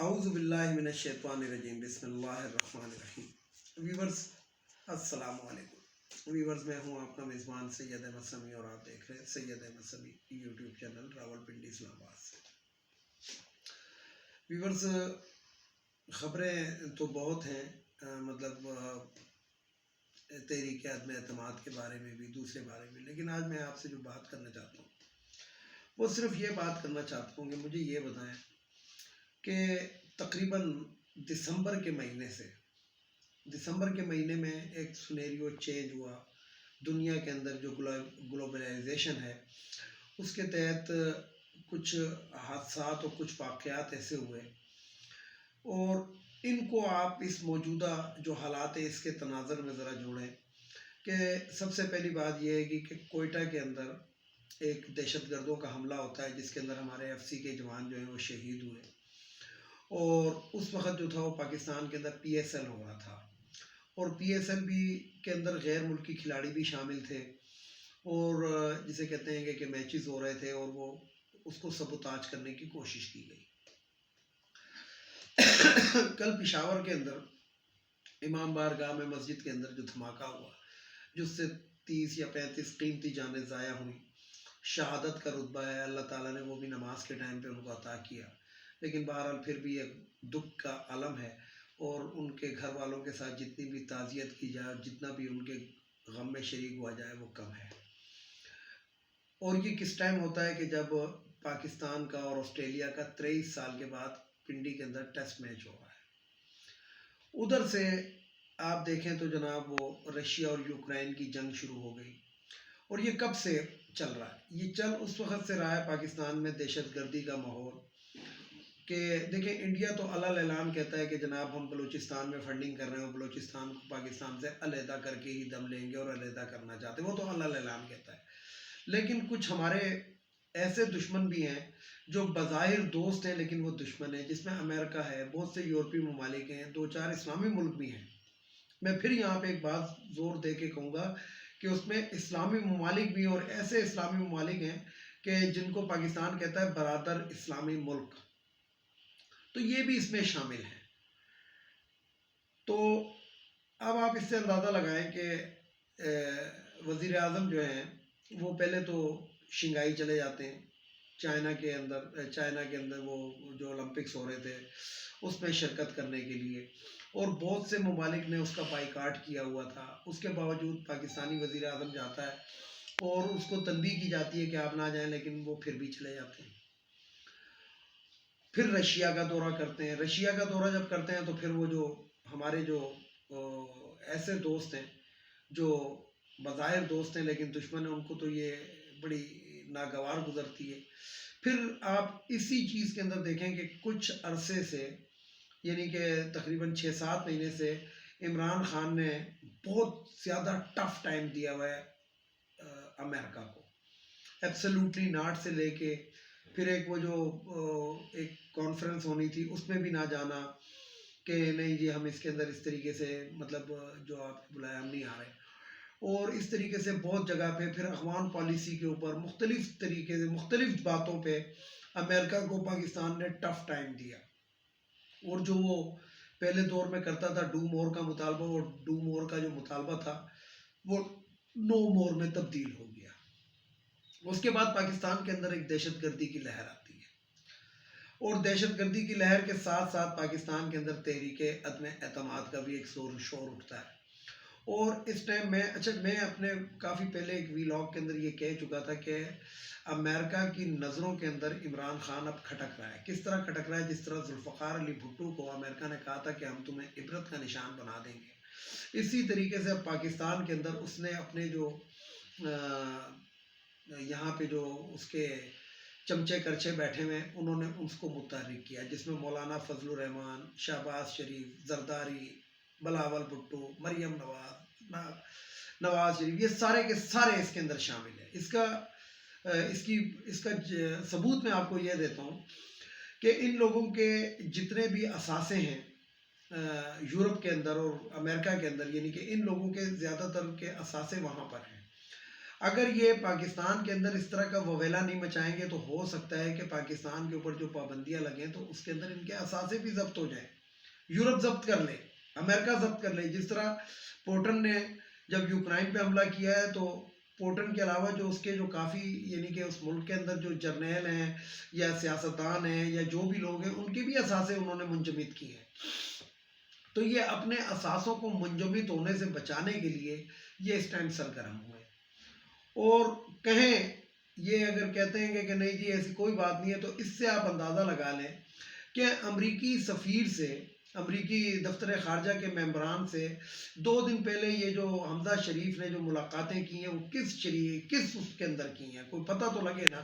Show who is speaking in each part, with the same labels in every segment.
Speaker 1: اعوذ باللہ من الشیطان الرجیم بسم اللہ الرحمن الرحیم ویورز السلام علیکم ویورز میں ہوں اپنا میزبان سید احمد سمیع اور آپ دیکھ رہے ہیں سید احمد سمیع یوٹیوب چینل راولپنڈی اسلام آباد سے ویورز خبریں تو بہت ہیں مطلب تحریک عدم اعتماد کے بارے میں بھی دوسرے بارے میں، لیکن آج میں آپ سے جو بات کرنا چاہتا ہوں وہ صرف یہ بات کرنا چاہتا ہوں کہ مجھے یہ بتائیں کہ تقریباً دسمبر کے مہینے میں ایک سنیریو چینج ہوا دنیا کے اندر، جو گلوبلائزیشن ہے اس کے تحت کچھ حادثات اور کچھ واقعات ایسے ہوئے، اور ان کو آپ اس موجودہ جو حالات ہے اس کے تناظر میں ذرا جوڑیں کہ سب سے پہلی بات یہ ہے کہ کوئٹہ کے اندر ایک دہشت گردوں کا حملہ ہوتا ہے جس کے اندر ہمارے FC کے جوان جو ہیں وہ شہید ہوئے، اور اس وقت جو تھا وہ پاکستان کے اندر PSL ہو رہا تھا، اور PSL بھی کے اندر غیر ملکی کھلاڑی بھی شامل تھے، اور جسے کہتے ہیں کہ میچز ہو رہے تھے اور وہ اس کو سبوتاج کرنے کی کوشش کی گئی۔ کل پشاور کے اندر امام بارگاہ میں مسجد کے اندر جو دھماکہ ہوا جس سے 30 یا 35 قیمتی جانیں ضائع ہوئیں، شہادت کا رتبہ ہے، اللہ تعالیٰ نے وہ بھی نماز کے ٹائم پہ ان کو عطا کیا، لیکن بہرحال پھر بھی ایک دکھ کا عالم ہے، اور ان کے گھر والوں کے ساتھ جتنی بھی تعزیت کی جائے اور جتنا بھی ان کے غم میں شریک ہوا جائے وہ کم ہے۔ اور یہ کس ٹائم ہوتا ہے کہ جب پاکستان کا اور آسٹریلیا کا 23 سال کے بعد پنڈی کے اندر ٹیسٹ میچ ہو رہا ہے۔ ادھر سے آپ دیکھیں تو جناب وہ رشیا اور یوکرائن کی جنگ شروع ہو گئی، اور یہ کب سے چل رہا ہے؟ یہ چل اس وقت سے رہا ہے پاکستان میں دہشت گردی کا ماحول، کہ دیکھیں انڈیا تو علل اعلان کہتا ہے کہ جناب ہم بلوچستان میں فنڈنگ کر رہے ہیں، بلوچستان کو پاکستان سے علیحدہ کر کے ہی دم لیں گے اور علیحدہ کرنا چاہتے ہیں، وہ تو علل اعلان کہتا ہے، لیکن کچھ ہمارے ایسے دشمن بھی ہیں جو بظاہر دوست ہیں لیکن وہ دشمن ہیں، جس میں امریکہ ہے، بہت سے یورپی ممالک ہیں، 2-4 اسلامی ملک بھی ہیں۔ میں پھر یہاں پہ ایک بات زور دے کے کہوں گا کہ اس میں اسلامی ممالک بھی، اور ایسے اسلامی ممالک ہیں کہ جن کو پاکستان کہتا ہے برادر اسلامی ملک، تو یہ بھی اس میں شامل ہیں۔ تو اب آپ اس سے اندازہ لگائیں کہ وزیر اعظم جو ہیں وہ پہلے تو شنگھائی چلے جاتے ہیں، چائنا کے اندر وہ جو اولمپکس ہو رہے تھے اس میں شرکت کرنے کے لیے، اور بہت سے ممالک نے اس کا بائیکاٹ کیا ہوا تھا، اس کے باوجود پاکستانی وزیر اعظم جاتا ہے اور اس کو تنبیہ کی جاتی ہے کہ آپ نہ جائیں، لیکن وہ پھر بھی چلے جاتے ہیں۔ پھر رشیا کا دورہ کرتے ہیں، رشیا کا دورہ جب کرتے ہیں تو پھر وہ جو ہمارے جو ایسے دوست ہیں جو بظاہر دوست ہیں لیکن دشمن ہیں، ان کو تو یہ بڑی ناگوار گزرتی ہے۔ پھر آپ اسی چیز کے اندر دیکھیں کہ کچھ عرصے سے، یعنی کہ تقریباً 6-7 مہینے سے عمران خان نے بہت زیادہ ٹف ٹائم دیا ہوا ہے امریکہ کو، ایبسلیوٹلی ناٹ سے لے کے پھر ایک وہ جو ایک کانفرنس ہونی تھی اس میں بھی نہ جانا کہ نہیں جی ہم اس کے اندر اس طریقے سے مطلب جو آپ نے بلایا ہم نہیں آ رہے، اور اس طریقے سے بہت جگہ پہ پھر اخوان پالیسی کے اوپر مختلف طریقے سے مختلف باتوں پہ امریکہ کو پاکستان نے ٹف ٹائم دیا، اور جو وہ پہلے دور میں کرتا تھا ڈو مور کا مطالبہ، وہ ڈو مور کا جو مطالبہ تھا وہ نو مور میں تبدیل ہو گیا۔ اس کے بعد پاکستان کے اندر ایک دہشت گردی کی لہر آتی ہے، اور دہشت گردی کی لہر کے ساتھ ساتھ پاکستان کے اندر تحریک عدم اعتماد کا بھی ایک شور اٹھتا ہے، اور اس ٹائم میں اپنے کافی پہلے ایک ویلاگ کے اندر یہ کہہ چکا تھا کہ امریکہ کی نظروں کے اندر عمران خان اب کھٹک رہا ہے۔ کس طرح کھٹک رہا ہے؟ جس طرح ذوالفقار علی بھٹو کو امریکہ نے کہا تھا کہ ہم تمہیں عبرت کا نشان بنا دیں گے، اسی طریقے سے اب پاکستان کے اندر اس نے اپنے جو یہاں پہ جو اس کے چمچے کرچے بیٹھے ہوئے انہوں نے اس کو متحرک کیا، جس میں مولانا فضل الرحمان، شہباز شریف، زرداری، بلاول بھٹو، مریم نواز شریف، یہ سارے کے سارے اس کے اندر شامل ہیں۔ اس کا ثبوت میں آپ کو یہ دیتا ہوں کہ ان لوگوں کے جتنے بھی اثاثے ہیں یورپ کے اندر اور امریکہ کے اندر، یعنی کہ ان لوگوں کے زیادہ تر کے اثاثے وہاں پر ہیں۔ اگر یہ پاکستان کے اندر اس طرح کا وویلا نہیں مچائیں گے تو ہو سکتا ہے کہ پاکستان کے اوپر جو پابندیاں لگیں تو اس کے اندر ان کے اثاثے بھی ضبط ہو جائیں، یورپ ضبط کر لے، امریکہ ضبط کر لے. جس طرح پوٹن نے جب یوکرائن پہ حملہ کیا ہے تو پوٹن کے علاوہ جو اس کے جو کافی یعنی کہ اس ملک کے اندر جو جرنیل ہیں یا سیاستدان ہیں یا جو بھی لوگ ہیں ان کے بھی اثاثے انہوں نے منجمد کیے ہیں. تو یہ اپنے اثاثوں کو منجمد ہونے سے بچانے کے لیے یہ اس ٹائم سرگرم ہوئے. اور کہیں یہ اگر کہتے ہیں کہ نہیں جی ایسی کوئی بات نہیں ہے، تو اس سے آپ اندازہ لگا لیں کہ امریکی سفیر سے، امریکی دفتر خارجہ کے ممبران سے 2 دن پہلے یہ جو حمزہ شریف نے جو ملاقاتیں کی ہیں وہ کس اس کے اندر کی ہیں، کوئی پتہ تو لگے نا.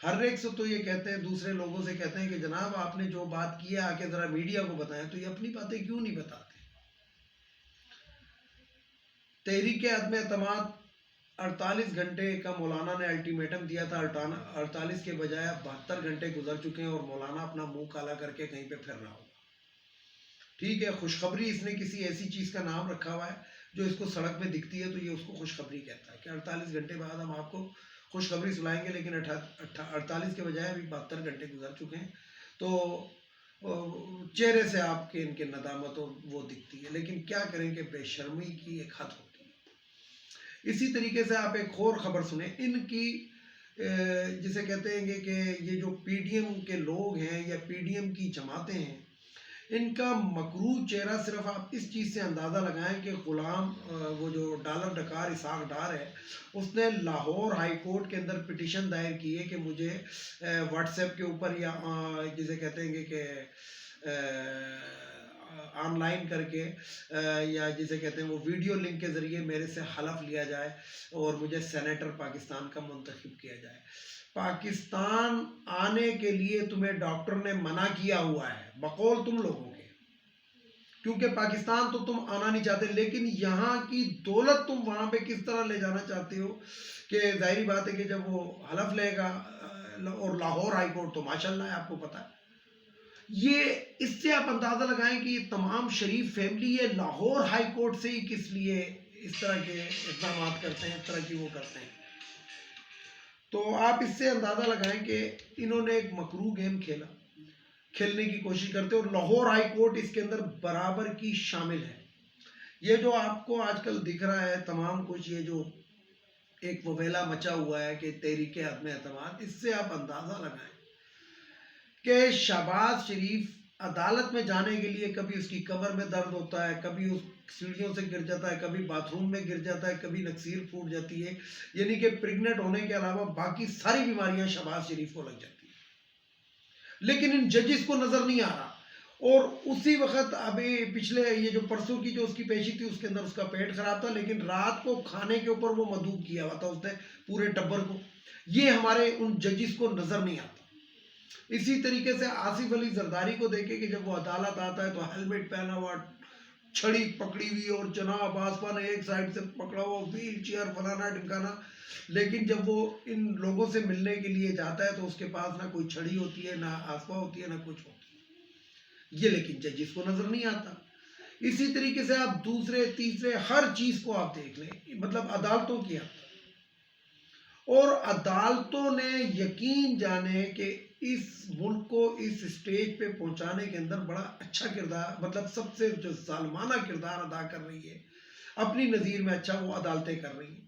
Speaker 1: ہر ایک سے تو یہ کہتے ہیں، دوسرے لوگوں سے کہتے ہیں کہ جناب آپ نے جو بات کی ہے آ کے ذرا میڈیا کو بتائیں، تو یہ اپنی باتیں کیوں نہیں بتاتے. تحریک عدم اعتماد 48 گھنٹے کا مولانا نے الٹیمیٹم دیا تھا، 48 کے بجائے 72 گھنٹے گزر چکے ہیں اور مولانا اپنا منہ کالا کر کے کہیں پہ پھر رہا ہوگا. ٹھیک ہے، خوشخبری اس نے کسی ایسی چیز کا نام رکھا ہوا ہے جو اس کو سڑک پہ دکھتی ہے تو یہ اس کو خوشخبری کہتا ہے کہ 48 گھنٹے بعد ہم آپ کو خوشخبری سنائیں گے، لیکن 48 کے بجائے ابھی 72 گھنٹے گزر چکے ہیں. تو چہرے سے آپ کے ان کے ندامت وہ دکھتی ہے، لیکن کیا کریں کہ بے شرمی کی ایک حد ہوتی ہے. اسی طریقے سے آپ ایک اور خبر سنیں، ان کی جسے کہتے ہیں کہ یہ جو پی ڈی ایم کے لوگ ہیں یا پی ڈی ایم کی جماعتیں ہیں، ان کا مکروہ چہرہ صرف آپ اس چیز سے اندازہ لگائیں کہ غلام وہ جو ڈالر ڈکار اسحاق ڈار ہے، اس نے لاہور ہائی کورٹ کے اندر پٹیشن دائر کی ہے کہ مجھے واٹس ایپ کے اوپر یا جسے کہتے ہیں کہ آن لائن کر کے یا جسے کہتے ہیں وہ ویڈیو لنک کے ذریعے میرے سے حلف لیا جائے اور مجھے سینیٹر پاکستان کا منتخب کیا جائے. پاکستان آنے کے لیے تمہیں ڈاکٹر نے منع کیا ہوا ہے بقول تم لوگوں کے، کیونکہ پاکستان تو تم آنا نہیں چاہتے، لیکن یہاں کی دولت تم وہاں پہ کس طرح لے جانا چاہتے ہو کہ ظاہری بات ہے کہ جب وہ حلف لے گا اور لاہور ہائی کورٹ تو ماشاءاللہ ہے، آپ کو پتا ہے. یہ اس سے آپ اندازہ لگائیں کہ یہ تمام شریف فیملی یہ لاہور ہائی کورٹ سے ہی کس لیے اس طرح کے اقدامات کرتے ہیں، اس طرح کی وہ کرتے ہیں. تو آپ اس سے اندازہ لگائیں کہ انہوں نے ایک مکروہ گیم کھیلنے کی کوشش کرتے ہیں، اور لاہور ہائی کورٹ اس کے اندر برابر کی شامل ہے. یہ جو آپ کو آج کل دکھ رہا ہے تمام کچھ، یہ جو ایک وویلا مچا ہوا ہے کہ تحریک عدم اعتماد، اس سے آپ اندازہ لگائیں کہ شہباز شریف عدالت میں جانے کے لیے کبھی اس کی کمر میں درد ہوتا ہے، کبھی اس سیڑھیوں سے گر جاتا ہے، کبھی باتھ روم میں گر جاتا ہے، کبھی نکسیر پھوٹ جاتی ہے، یعنی کہ پریگننٹ ہونے کے علاوہ باقی ساری بیماریاں شہباز شریف کو لگ جاتی ہیں، لیکن ان ججز کو نظر نہیں آ رہا. اور اسی وقت ابھی پچھلے یہ جو پرسوں کی جو اس کی پیشی تھی اس کے اندر اس کا پیٹ خراب تھا، لیکن رات کو کھانے کے اوپر وہ مدعو کیا ہوا تھا اس نے پورے ٹبر کو. یہ ہمارے ان ججز کو نظر نہیں آتا. اسی طریقے سے آصف علی زرداری کو دیکھیں کہ جب وہ عدالت آتا ہے تو ہیلمٹ پہنا ہوا، چھڑی پکڑی ہوئی، اور جناب آصفہ نے ایک سائڈ سے پکڑا ہوا، ویل چیئر فلانا ڈمکانا، لیکن جب وہ ان لوگوں سے ملنے کے لیے جاتا ہے تو اس کے پاس نہ کوئی چھڑی ہوتی ہے، نہ آصفہ ہوتی ہے، نہ کچھ ہوتی ہے. یہ لیکن ججز کو نظر نہیں آتا. اسی طریقے سے آپ دوسرے تیسرے ہر چیز کو آپ دیکھ لیں، مطلب عدالتوں کی آپ، اور عدالتوں نے یقین جانے کہ اس ملک کو اس اسٹیج پہ پہنچانے کے اندر بڑا اچھا کردار، مطلب سب سے جو ظالمانہ کردار ادا کر رہی ہے اپنی نظیر میں، اچھا وہ عدالتیں کر رہی ہیں.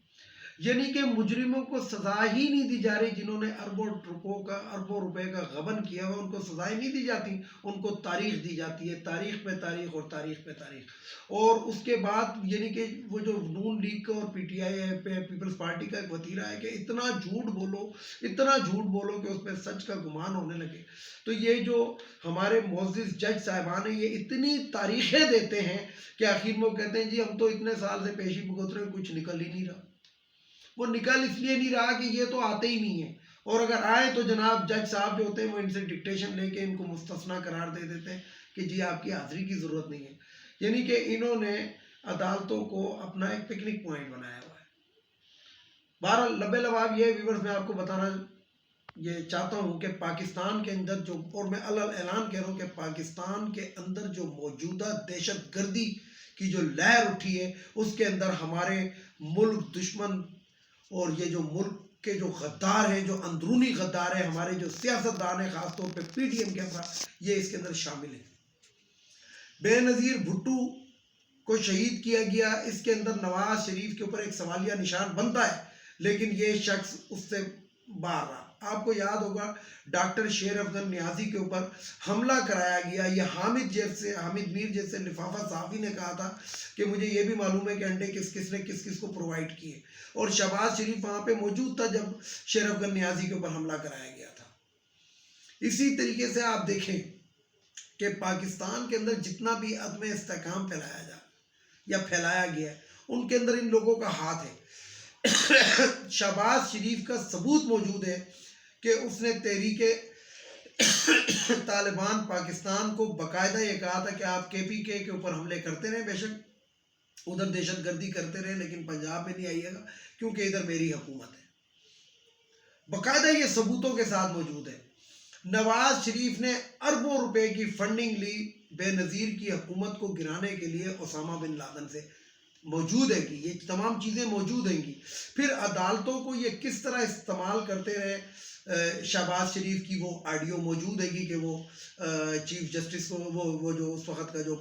Speaker 1: یعنی کہ مجرموں کو سزا ہی نہیں دی جا رہی، جنہوں نے اربوں روپے کا غبن کیا ہوا ان کو سزائیں نہیں دی جاتی، ان کو تاریخ دی جاتی ہے، تاریخ پہ تاریخ اور تاریخ پہ تاریخ. اور اس کے بعد یعنی کہ وہ جو نون لیگ کا اور پی ٹی آئی پیپلز پارٹی کا ایک وتیرہ ہے کہ اتنا جھوٹ بولو کہ اس پہ سچ کا گمان ہونے لگے. تو یہ جو ہمارے معزز جج صاحبان ہیں یہ اتنی تاریخیں دیتے ہیں کہ آخر میں وہ کہتے ہیں جی ہم تو اتنے سال سے پیشی بھگت رہے ہیں، کچھ نکل ہی نہیں رہا. وہ نکل اس لیے نہیں رہا کہ یہ تو آتے ہی نہیں ہیں، اور اگر آئے تو جناب جج صاحب جو ہوتے ہیں وہ ان سے ڈکٹیشن لے کے ان کو مستثنا قرار دے دیتے ہیں کہ جی آپ کی حاضری کی ضرورت نہیں ہے. یعنی کہ انہوں نے عدالتوں کو اپنا ایک پکنک پوائنٹ بنایا ہوا ہے. بہرحال لبے لباب یہ ویورز میں آپ کو بتانا یہ چاہتا ہوں کہ پاکستان کے اندر جو، اور میں اعلان کہہ رہا ہوں کہ پاکستان کے اندر جو موجودہ دہشت گردی کی جو لہر اٹھی ہے اس کے اندر ہمارے ملک دشمن اور یہ جو ملک کے جو غدار ہیں، جو اندرونی غدار ہیں، ہمارے جو سیاستدان ہیں، خاص طور پہ پی ڈی ایم کے افراد، یہ اس کے اندر شامل ہیں۔ بے نظیر بھٹو کو شہید کیا گیا، اس کے اندر نواز شریف کے اوپر ایک سوالیہ نشان بنتا ہے، لیکن یہ شخص اس سے باہر رہا۔ آپ کو یاد ہوگا ڈاکٹر شیر افضل نیازی کے اوپر حملہ کرایا گیا، یہ حامد میر جیسے لفافہ صحافی نے کہا تھا کہ مجھے یہ بھی معلوم ہے کہ انڈے کس نے کس کو پرووائڈ کیے، اور شہباز شریف وہاں پہ موجود تھا جب شیر افضل نیازی کے اوپر حملہ کرایا گیا تھا۔ اسی طریقے سے آپ دیکھیں کہ پاکستان کے اندر جتنا بھی عدم استحکام پھیلایا گیا ہے، ان کے اندر ان لوگوں کا ہاتھ ہے۔ شہباز شریف کا ثبوت موجود ہے کہ اس نے تحریک طالبان پاکستان کو باقاعدہ یہ کہا تھا کہ آپ کے پی کے اوپر حملے کرتے رہیں، بے شک ادھر دہشت گردی کرتے رہیں، لیکن پنجاب میں نہیں آئیے گا کیونکہ ادھر میری حکومت ہے۔ باقاعدہ یہ ثبوتوں کے ساتھ موجود ہے۔ نواز شریف نے اربوں روپے کی فنڈنگ لی بے نظیر کی حکومت کو گرانے کے لیے اسامہ بن لادن سے، موجود ہے کہ یہ تمام چیزیں موجود ہیں گی۔ پھر عدالتوں کو یہ کس طرح استعمال کرتے رہے، شہباز شریف کی وہ آڈیو موجود ہے کہ وہ چیف جسٹس کو وہ جو اس وقت کا جو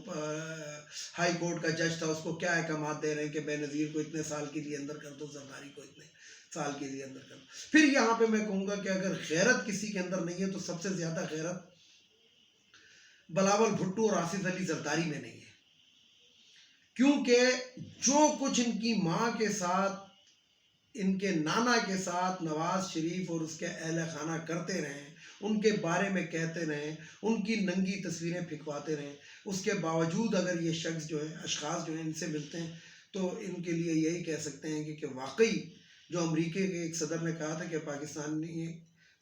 Speaker 1: ہائی کورٹ کا جج تھا اس کو کیا احکامات دے رہے ہیں کہ بے نظیر کو اتنے سال کے لیے اندر کر دو، زرداری کو اتنے سال کے لیے اندر کر دو۔ پھر یہاں پہ میں کہوں گا کہ اگر غیرت کسی کے اندر نہیں ہے تو سب سے زیادہ غیرت بلاول بھٹو اور آصف علی زرداری میں نہیں ہے، کیونکہ جو کچھ ان کی ماں کے ساتھ، ان کے نانا کے ساتھ نواز شریف اور اس کے اہل خانہ کرتے رہے، ان کے بارے میں کہتے رہے، ان کی ننگی تصویریں پھینکواتے رہے، اس کے باوجود اگر یہ شخص جو ہے، اشخاص جو ہیں ان سے ملتے ہیں تو ان کے لیے یہی کہہ سکتے ہیں کہ واقعی جو امریکہ کے ایک صدر نے کہا تھا کہ پاکستانی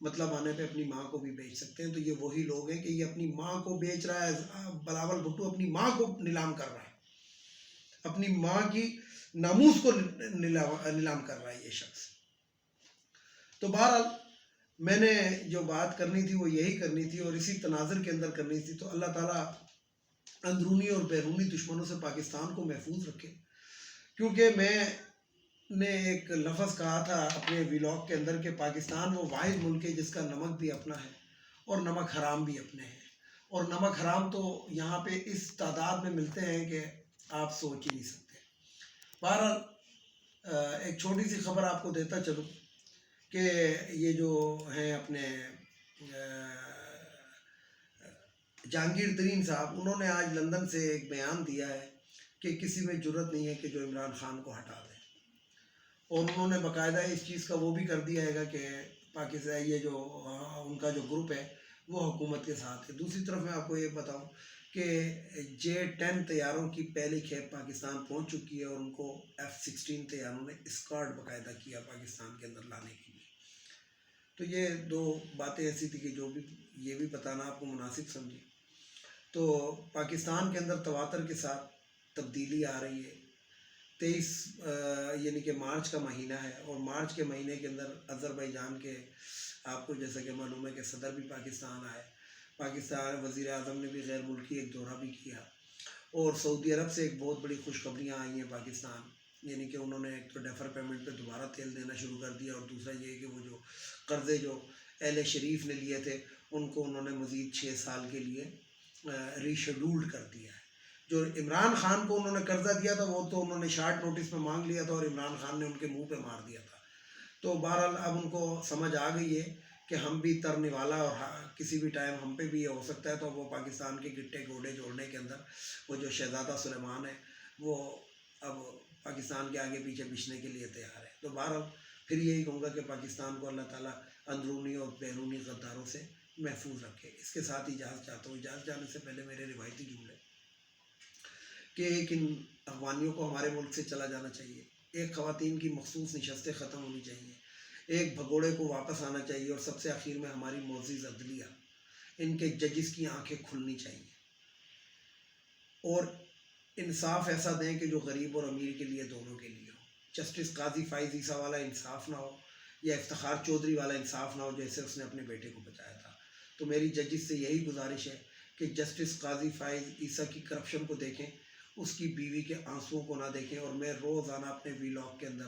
Speaker 1: مطلب آنے پہ اپنی ماں کو بھی بیچ سکتے ہیں، تو یہ وہی لوگ ہیں کہ یہ اپنی ماں کو بیچ رہا ہے۔ بلاول بھٹو اپنی ماں کو نیلام کر رہا ہے، اپنی ماں کی ناموس کو نیلام کر رہا ہے یہ شخص۔ تو بہرحال میں نے جو بات کرنی تھی وہ یہی کرنی تھی، اور اسی تناظر کے اندر کرنی تھی۔ تو اللہ تعالیٰ اندرونی اور بیرونی دشمنوں سے پاکستان کو محفوظ رکھے، کیونکہ میں نے ایک لفظ کہا تھا اپنے ویلاگ کے اندر کہ پاکستان وہ واحد ملک ہے جس کا نمک بھی اپنا ہے اور نمک حرام بھی اپنے ہیں، اور نمک حرام تو یہاں پہ اس تعداد میں ملتے ہیں کہ آپ سوچ ہی نہیں سکتے۔ بہرحال ایک چھوٹی سی خبر آپ کو دیتا چلوں کہ یہ جو ہیں اپنے جہانگیر ترین صاحب، انہوں نے آج لندن سے ایک بیان دیا ہے کہ کسی میں جرت نہیں ہے کہ جو عمران خان کو ہٹا دے، اور انہوں نے باقاعدہ اس چیز کا وہ بھی کر دیا ہے کہ پاکستان یہ جو ان کا جو گروپ ہے وہ حکومت کے ساتھ ہے۔ دوسری طرف میں آپ کو یہ بتاؤں کہ J-10 طیاروں کی پہلی کھیپ پاکستان پہنچ چکی ہے، اور ان کو F-16 طیاروں نے اسکارٹ باقاعدہ کیا پاکستان کے اندر لانے کے لیے۔ تو یہ دو باتیں ایسی تھی کہ جو بھی یہ بھی بتانا آپ کو مناسب سمجھی۔ تو پاکستان کے اندر تواتر کے ساتھ تبدیلی آ رہی ہے۔ 23 یعنی کہ مارچ کا مہینہ ہے، اور مارچ کے مہینے کے اندر آذربائیجان کے آپ کو جیسا کہ معلوم ہے کہ صدر بھی پاکستان آئے، پاکستان وزیر اعظم نے بھی غیر ملکی ایک دورہ بھی کیا، اور سعودی عرب سے ایک بہت بڑی خوشخبریاں آئی ہیں پاکستان، یعنی کہ انہوں نے ایک تو ڈیفر پیمنٹ پہ دوبارہ تیل دینا شروع کر دیا، اور دوسرا یہ کہ وہ جو قرضے جو اہل شریف نے لیے تھے ان کو انہوں نے مزید 6 سال کے لیے ری شیڈولڈ کر دیا ہے۔ جو عمران خان کو انہوں نے قرضہ دیا تھا وہ تو انہوں نے شارٹ نوٹس میں مانگ لیا تھا، اور عمران خان نے ان کے منہ پہ مار دیا تھا۔ تو بہرحال اب ان کو سمجھ آ گئی ہے کہ ہم بھی ترنے والا، اور کسی بھی ٹائم ہم پہ بھی یہ ہو سکتا ہے، تو وہ پاکستان کے گٹے گوڑے جوڑنے کے اندر وہ جو شہزادہ سلیمان ہے وہ اب پاکستان کے آگے پیچھے بچھنے کے لیے تیار ہے۔ تو بہرحال پھر یہی کہوں گا کہ پاکستان کو اللہ تعالیٰ اندرونی اور بیرونی غداروں سے محفوظ رکھے۔ اس کے ساتھ اجازت چاہتا ہوں، اجازت جانے سے پہلے میرے روایتی جملے کہ ایک ان افغانیوں کو ہمارے ملک سے چلا جانا چاہیے، ایک خواتین کی مخصوص نشستیں ختم ہونی چاہیے، ایک بھگوڑے کو واپس آنا چاہیے، اور سب سے آخر میں ہماری معزز عدلیہ، ان کے ججز کی آنکھیں کھلنی چاہیے، اور انصاف ایسا دیں کہ جو غریب اور امیر کے لیے دونوں کے لیے ہو۔ جسٹس قاضی فائز عیسیٰ والا انصاف نہ ہو، یا افتخار چودھری والا انصاف نہ ہو جیسے اس نے اپنے بیٹے کو بچایا تھا۔ تو میری ججز سے یہی گزارش ہے کہ جسٹس قاضی فائز عیسیٰ کی کرپشن کو دیکھیں، اس کی بیوی کے آنسوؤں کو نہ دیکھیں، اور میں روزانہ اپنے ویلاگ کے اندر